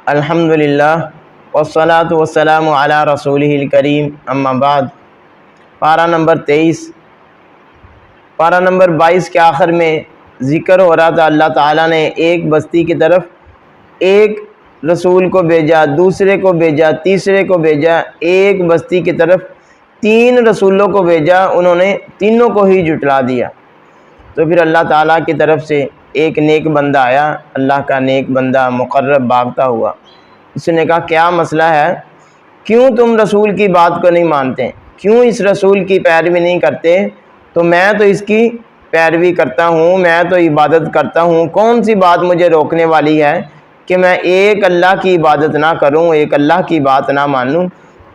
الحمدللہ والصلاة والسلام علی رسولہ الکریم اما بعد۔ پارہ نمبر 22 کے آخر میں ذکر ہو رہا تھا، اللہ تعالیٰ نے ایک بستی کی طرف ایک رسول کو بھیجا، دوسرے کو بھیجا، تیسرے کو بھیجا، ایک بستی کی طرف 3 رسولوں کو بھیجا، انہوں نے تینوں کو ہی جھٹلا دیا۔ تو پھر اللہ تعالیٰ کی طرف سے ایک نیک بندہ آیا، اللہ کا نیک بندہ مقرب بھاگتا ہوا۔ اس نے کہا کیا مسئلہ ہے، کیوں تم رسول کی بات کو نہیں مانتے، کیوں اس رسول کی پیروی نہیں کرتے؟ تو میں تو اس کی پیروی کرتا ہوں، میں تو عبادت کرتا ہوں، کون سی بات مجھے روکنے والی ہے کہ میں ایک اللہ کی عبادت نہ کروں، ایک اللہ کی بات نہ مانوں؟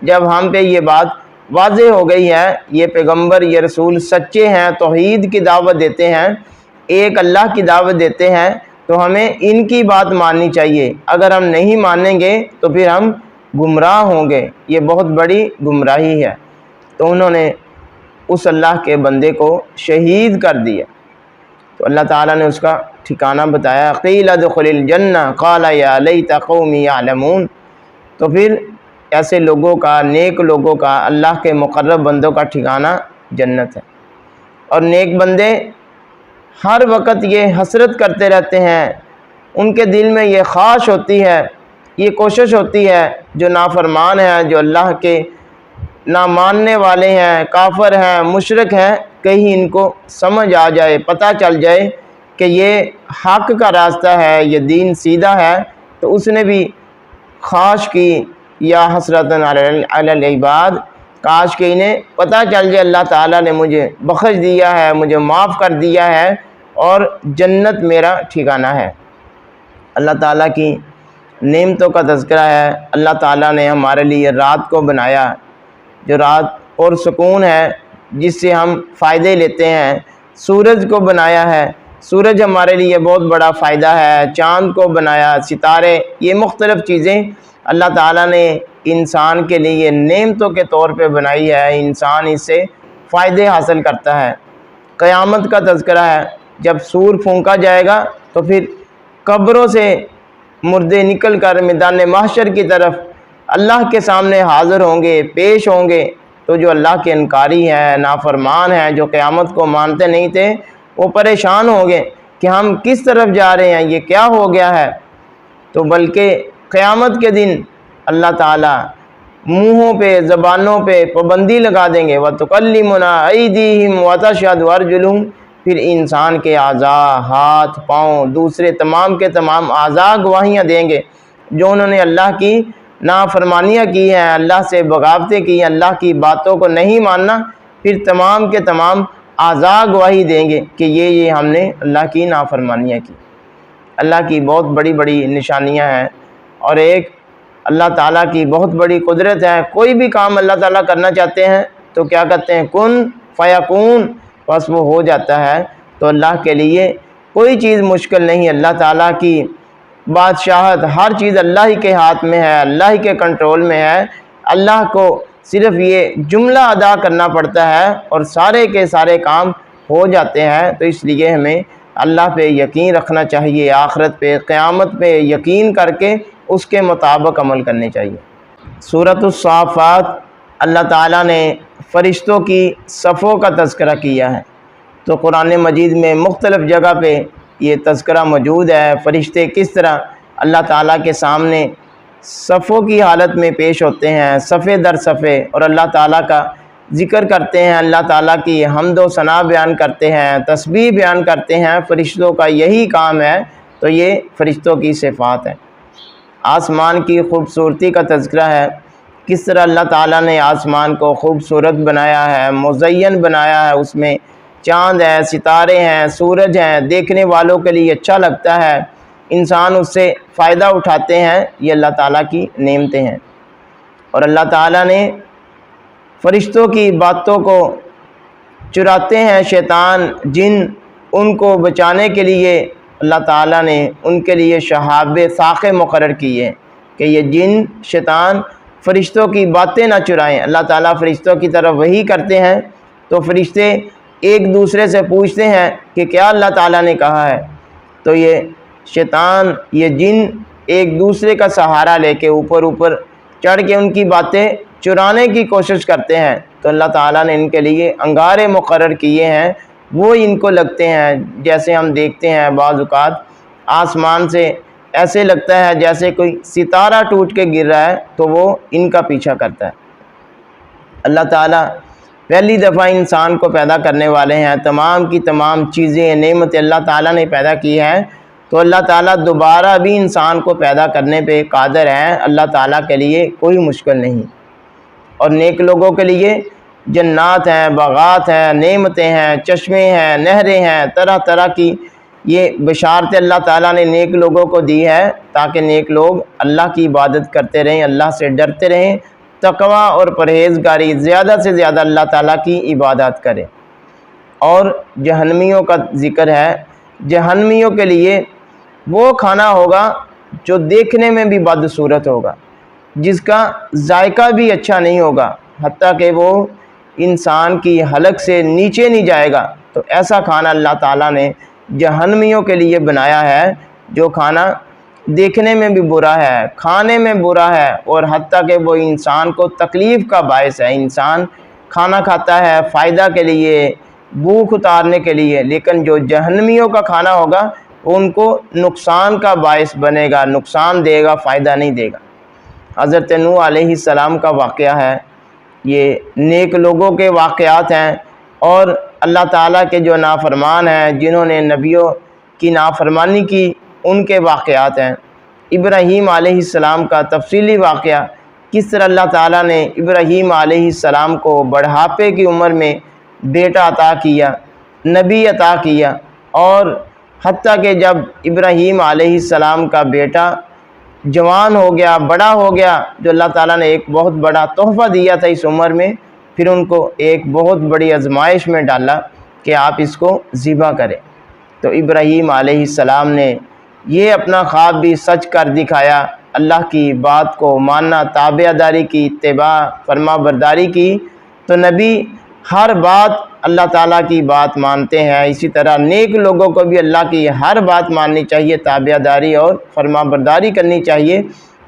جب ہم پہ یہ بات واضح ہو گئی ہے، یہ پیغمبر یہ رسول سچے ہیں، توحید کی دعوت دیتے ہیں، ایک اللہ کی دعوت دیتے ہیں، تو ہمیں ان کی بات ماننی چاہیے۔ اگر ہم نہیں مانیں گے تو پھر ہم گمراہ ہوں گے، یہ بہت بڑی گمراہی ہے۔ تو انہوں نے اس اللہ کے بندے کو شہید کر دیا۔ تو اللہ تعالیٰ نے اس کا ٹھکانہ بتایا، قیل ادخل الجنہ قال یا لیت قومی یعلمون۔ تو پھر ایسے لوگوں کا، نیک لوگوں کا، اللہ کے مقرب بندوں کا ٹھکانہ جنت ہے۔ اور نیک بندے ہر وقت یہ حسرت کرتے رہتے ہیں، ان کے دل میں یہ خواہش ہوتی ہے، یہ کوشش ہوتی ہے، جو نافرمان ہیں، جو اللہ کے نہ ماننے والے ہیں، کافر ہیں، مشرک ہیں، کہیں ان کو سمجھ آ جائے، پتہ چل جائے کہ یہ حق کا راستہ ہے، یہ دین سیدھا ہے۔ تو اس نے بھی خواہش کی، یا حسرتن علی العباد، کاش کہ انہیں پتہ چل جائے اللہ تعالیٰ نے مجھے بخش دیا ہے، مجھے معاف کر دیا ہے اور جنت میرا ٹھکانہ ہے۔ اللہ تعالیٰ کی نعمتوں کا تذکرہ ہے۔ اللہ تعالیٰ نے ہمارے لیے رات کو بنایا، جو رات اور سکون ہے، جس سے ہم فائدے لیتے ہیں۔ سورج کو بنایا ہے، سورج ہمارے لیے بہت بڑا فائدہ ہے۔ چاند کو بنایا، ستارے، یہ مختلف چیزیں اللہ تعالیٰ نے انسان کے لیے نعمتوں کے طور پہ بنائی ہے، انسان اس سے فائدے حاصل کرتا ہے۔ قیامت کا تذکرہ ہے، جب سور پھونکا جائے گا تو پھر قبروں سے مردے نکل کر میدان محشر کی طرف اللہ کے سامنے حاضر ہوں گے، پیش ہوں گے۔ تو جو اللہ کے انکاری ہیں، نافرمان ہیں، جو قیامت کو مانتے نہیں تھے، وہ پریشان ہوں گے کہ ہم کس طرف جا رہے ہیں، یہ کیا ہو گیا ہے۔ تو بلکہ قیامت کے دن اللہ تعالیٰ منہوں پہ، زبانوں پہ پابندی لگا دیں گے، وَتُكَلِّمُنَا أَيْدِيهِمْ وَتَشْهَدُ أَرْجُلُهُمْ۔ پھر انسان کے اعضاء، ہاتھ، پاؤں، دوسرے تمام کے تمام اعضاء گواہیاں دیں گے، جو انہوں نے اللہ کی نافرمانیاں کی ہیں، اللہ سے بغاوتیں کی ہیں، اللہ کی باتوں کو نہیں ماننا، پھر تمام کے تمام اعضاء گواہی دیں گے کہ یہ ہم نے اللہ کی نافرمانیاں کی۔ اللہ کی بہت بڑی بڑی نشانیاں ہیں، اور ایک اللہ تعالیٰ کی بہت بڑی قدرت ہے۔ کوئی بھی کام اللہ تعالیٰ کرنا چاہتے ہیں تو کیا کہتے ہیں، کن فیکون، بس وہ ہو جاتا ہے۔ تو اللہ کے لیے کوئی چیز مشکل نہیں۔ اللہ تعالیٰ کی بادشاہت، ہر چیز اللہ ہی کے ہاتھ میں ہے، اللہ ہی کے کنٹرول میں ہے۔ اللہ کو صرف یہ جملہ ادا کرنا پڑتا ہے اور سارے کے سارے کام ہو جاتے ہیں۔ تو اس لیے ہمیں اللہ پہ یقین رکھنا چاہیے، آخرت پہ، قیامت پہ یقین کر کے اس کے مطابق عمل کرنے چاہیے۔ سورۃ الصافات، اللہ تعالیٰ نے فرشتوں کی صفوں کا تذکرہ کیا ہے۔ تو قرآن مجید میں مختلف جگہ پہ یہ تذکرہ موجود ہے، فرشتے کس طرح اللہ تعالیٰ کے سامنے صفوں کی حالت میں پیش ہوتے ہیں، صفے در صفے، اور اللہ تعالیٰ کا ذکر کرتے ہیں، اللہ تعالیٰ کی حمد و ثنا بیان کرتے ہیں، تسبیح بیان کرتے ہیں۔ فرشتوں کا یہی کام ہے، تو یہ فرشتوں کی صفات ہیں۔ آسمان کی خوبصورتی کا تذکرہ ہے، کس طرح اللہ تعالیٰ نے آسمان کو خوبصورت بنایا ہے، مزین بنایا ہے، اس میں چاند ہے، ستارے ہیں، سورج ہیں، دیکھنے والوں کے لیے اچھا لگتا ہے، انسان اس سے فائدہ اٹھاتے ہیں۔ یہ اللہ تعالیٰ کی نعمتیں ہیں۔ اور اللہ تعالیٰ نے فرشتوں کی باتوں کو چراتے ہیں شیطان، جن، ان کو بچانے کے لیے اللہ تعالیٰ نے ان کے لیے شہاب ثاقب مقرر کیے کہ یہ جن، شیطان فرشتوں کی باتیں نہ چرائیں۔ اللہ تعالیٰ فرشتوں کی طرف وحی کرتے ہیں، تو فرشتے ایک دوسرے سے پوچھتے ہیں کہ کیا اللہ تعالیٰ نے کہا ہے۔ تو یہ شیطان، یہ جن ایک دوسرے کا سہارا لے کے اوپر چڑھ کے ان کی باتیں چرانے کی کوشش کرتے ہیں، تو اللہ تعالیٰ نے ان کے لیے انگارے مقرر کیے ہیں، وہ ان کو لگتے ہیں جیسے ہم دیکھتے ہیں بعض اوقات آسمان سے ایسے لگتا ہے جیسے کوئی ستارہ ٹوٹ کے گر رہا ہے، تو وہ ان کا پیچھا کرتا ہے۔ اللہ تعالیٰ پہلی دفعہ انسان کو پیدا کرنے والے ہیں، تمام کی تمام چیزیں نعمتیں اللہ تعالیٰ نے پیدا کی ہیں، تو اللہ تعالیٰ دوبارہ بھی انسان کو پیدا کرنے پہ قادر ہیں۔ اللہ تعالیٰ کے لیے کوئی مشکل نہیں، اور نیک لوگوں کے لیے جنات ہیں، باغات ہیں، نعمتیں ہیں، چشمے ہیں، نہریں ہیں، طرح طرح کی یہ بشارتیں اللہ تعالیٰ نے نیک لوگوں کو دی ہے، تاکہ نیک لوگ اللہ کی عبادت کرتے رہیں، اللہ سے ڈرتے رہیں، تقوی اور پرہیزگاری زیادہ سے زیادہ اللہ تعالیٰ کی عبادت کریں۔ اور جہنمیوں کا ذکر ہے، جہنمیوں کے لیے وہ کھانا ہوگا جو دیکھنے میں بھی بدصورت ہوگا، جس کا ذائقہ بھی اچھا نہیں ہوگا، حتیٰ کہ وہ انسان کی حلق سے نیچے نہیں جائے گا۔ تو ایسا کھانا اللہ تعالیٰ نے جہنمیوں کے لیے بنایا ہے، جو کھانا دیکھنے میں بھی برا ہے، کھانے میں برا ہے، اور حتیٰ کہ وہ انسان کو تکلیف کا باعث ہے۔ انسان کھانا کھاتا ہے فائدہ کے لیے، بھوک اتارنے کے لیے، لیکن جو جہنمیوں کا کھانا ہوگا وہ ان کو نقصان کا باعث بنے گا، نقصان دے گا، فائدہ نہیں دے گا۔ حضرت نوح علیہ السلام کا واقعہ ہے، یہ نیک لوگوں کے واقعات ہیں، اور اللہ تعالیٰ کے جو نافرمان ہیں، جنہوں نے نبیوں کی نافرمانی کی، ان کے واقعات ہیں۔ ابراہیم علیہ السلام کا تفصیلی واقعہ، کس طرح اللہ تعالیٰ نے ابراہیم علیہ السلام کو بڑھاپے کی عمر میں بیٹا عطا کیا، نبی عطا کیا، اور حتیٰ کہ جب ابراہیم علیہ السلام کا بیٹا جوان ہو گیا، بڑا ہو گیا، جو اللہ تعالیٰ نے ایک بہت بڑا تحفہ دیا تھا اس عمر میں، پھر ان کو ایک بہت بڑی آزمائش میں ڈالا کہ آپ اس کو ذبح کریں۔ تو ابراہیم علیہ السلام نے یہ اپنا خواب بھی سچ کر دکھایا، اللہ کی بات کو ماننا، تابع داری کی، اتباع فرما برداری کی۔ تو نبی ہر بات اللہ تعالیٰ کی بات مانتے ہیں، اسی طرح نیک لوگوں کو بھی اللہ کی ہر بات ماننی چاہیے، تابع داری اور فرما برداری کرنی چاہیے۔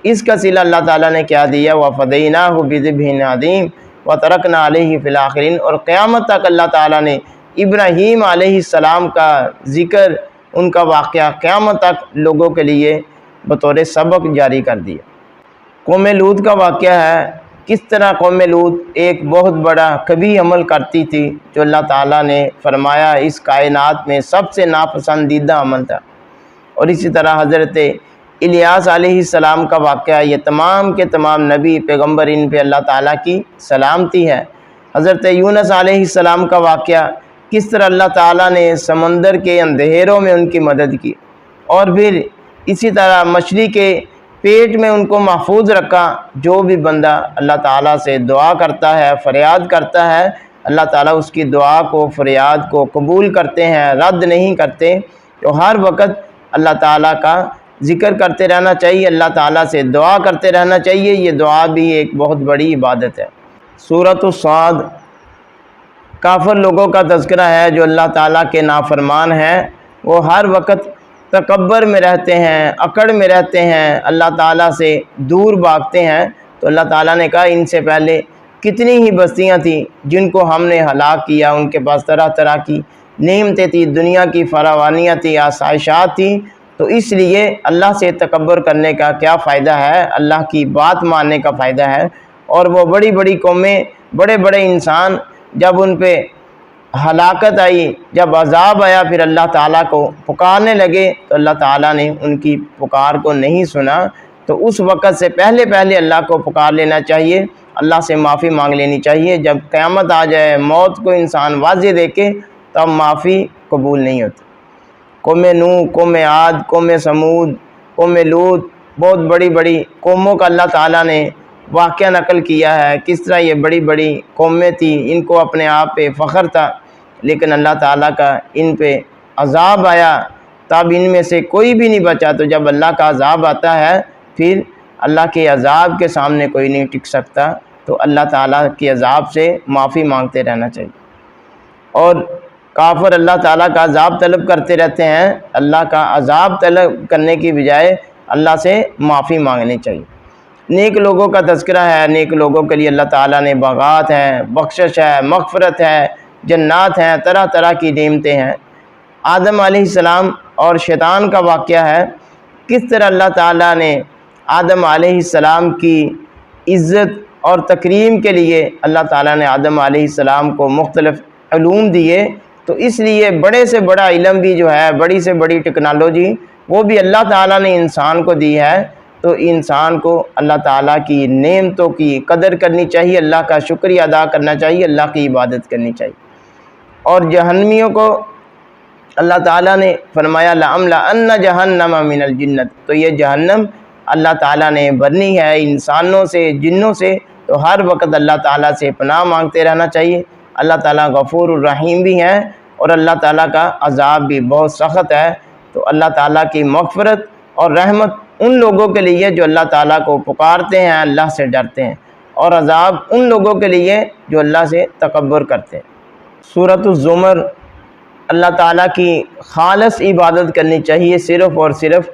اس کا صلہ اللہ تعالیٰ نے کیا دیا، وَفَدَيْنَاهُ بِذِبْحٍ عَظِيمٍ وَتَرَكْنَا عَلَيْهِ فِي الْآخِرِينَ۔ اور قیامت تک اللہ تعالیٰ نے ابراہیم علیہ السلام کا ذکر، ان کا واقعہ قیامت تک لوگوں کے لیے بطور سبق جاری کر دیا۔ قوم لوط کا واقعہ ہے، کس طرح قوم لوط ایک بہت بڑا کبھی عمل کرتی تھی، جو اللہ تعالیٰ نے فرمایا اس کائنات میں سب سے ناپسندیدہ عمل تھا۔ اور اسی طرح حضرت الیاس علیہ السلام کا واقعہ، یہ تمام کے تمام نبی پیغمبر، ان پہ اللہ تعالیٰ کی سلامتی ہے۔ حضرت یونس علیہ السلام کا واقعہ، کس طرح اللہ تعالیٰ نے سمندر کے اندھیروں میں ان کی مدد کی، اور پھر اسی طرح مچھلی کے پیٹ میں ان کو محفوظ رکھا۔ جو بھی بندہ اللہ تعالیٰ سے دعا کرتا ہے، فریاد کرتا ہے، اللہ تعالیٰ اس کی دعا کو، فریاد کو قبول کرتے ہیں، رد نہیں کرتے۔ تو ہر وقت اللہ تعالیٰ کا ذکر کرتے رہنا چاہیے، اللہ تعالیٰ سے دعا کرتے رہنا چاہیے، یہ دعا بھی ایک بہت بڑی عبادت ہے۔ سورۃ الصاد کافر لوگوں کا تذکرہ ہے، جو اللہ تعالیٰ کے نافرمان ہیں، وہ ہر وقت تکبر میں رہتے ہیں، اکڑ میں رہتے ہیں، اللہ تعالیٰ سے دور بھاگتے ہیں۔ تو اللہ تعالیٰ نے کہا ان سے پہلے کتنی ہی بستیاں تھیں جن کو ہم نے ہلاک کیا، ان کے پاس طرح طرح کی نعمتیں تھیں، دنیا کی فراوانیاں تھیں، آسائشات تھیں، تو اس لیے اللہ سے تکبر کرنے کا کیا فائدہ ہے، اللہ کی بات ماننے کا فائدہ ہے۔ اور وہ بڑی بڑی قومیں، بڑے بڑے انسان، جب ان پہ ہلاکت آئی، جب عذاب آیا، پھر اللہ تعالیٰ کو پکارنے لگے، تو اللہ تعالیٰ نے ان کی پکار کو نہیں سنا۔ تو اس وقت سے پہلے اللہ کو پکار لینا چاہیے، اللہ سے معافی مانگ لینی چاہیے۔ جب قیامت آ جائے، موت کو انسان واضح دیکھے، تب معافی قبول نہیں ہوتی۔ قوم نوح، قوم عاد، قوم سمود، قوم لوط، بہت بڑی بڑی قوموں کا اللہ تعالیٰ نے واقعہ نقل کیا ہے، کس طرح یہ بڑی بڑی قومیں تھیں، ان کو اپنے آپ پہ فخر تھا، لیکن اللہ تعالیٰ کا ان پہ عذاب آیا، تب ان میں سے کوئی بھی نہیں بچا۔ تو جب اللہ کا عذاب آتا ہے، پھر اللہ کے عذاب کے سامنے کوئی نہیں ٹک سکتا، تو اللہ تعالیٰ کے عذاب سے معافی مانگتے رہنا چاہیے۔ اور کافر اللہ تعالیٰ کا عذاب طلب کرتے رہتے ہیں، اللہ کا عذاب طلب کرنے کی بجائے اللہ سے معافی مانگنی چاہیے۔ نیک لوگوں کا تذکرہ ہے، نیک لوگوں کے لیے اللہ تعالیٰ نے باغات ہیں، بخشش ہے، مغفرت ہے، جنات ہیں، طرح طرح کی نعمتیں ہیں۔ آدم علیہ السلام اور شیطان کا واقعہ ہے، کس طرح اللہ تعالیٰ نے آدم علیہ السلام کی عزت اور تکریم کے لیے اللہ تعالیٰ نے آدم علیہ السلام کو مختلف علوم دیے، تو اس لیے بڑے سے بڑا علم بھی جو ہے، بڑی سے بڑی ٹیکنالوجی وہ بھی اللہ تعالیٰ نے انسان کو دی ہے، تو انسان کو اللہ تعالیٰ کی نعمتوں کی قدر کرنی چاہیے، اللہ کا شکریہ ادا کرنا چاہیے، اللہ کی عبادت کرنی چاہیے۔ اور جہنمیوں کو اللہ تعالیٰ نے فرمایا لَأَمْلَأَنَّ جَهَنَّمَ مِنَ الْجِنَّةِ، تو یہ جہنم اللہ تعالیٰ نے بھرنی ہے انسانوں سے، جنوں سے، تو ہر وقت اللہ تعالیٰ سے پناہ مانگتے رہنا چاہیے۔ اللہ تعالیٰ غفور الرحیم بھی ہیں اور اللہ تعالیٰ کا عذاب بھی بہت سخت ہے، تو اللہ تعالیٰ کی مغفرت اور رحمت ان لوگوں کے لیے جو اللہ تعالیٰ کو پکارتے ہیں، اللہ سے ڈرتے ہیں، اور عذاب ان لوگوں کے لیے جو اللہ سے تکبر کرتے ہیں۔ سورۃ الزمر، اللہ تعالیٰ کی خالص عبادت کرنی چاہیے، صرف اور صرف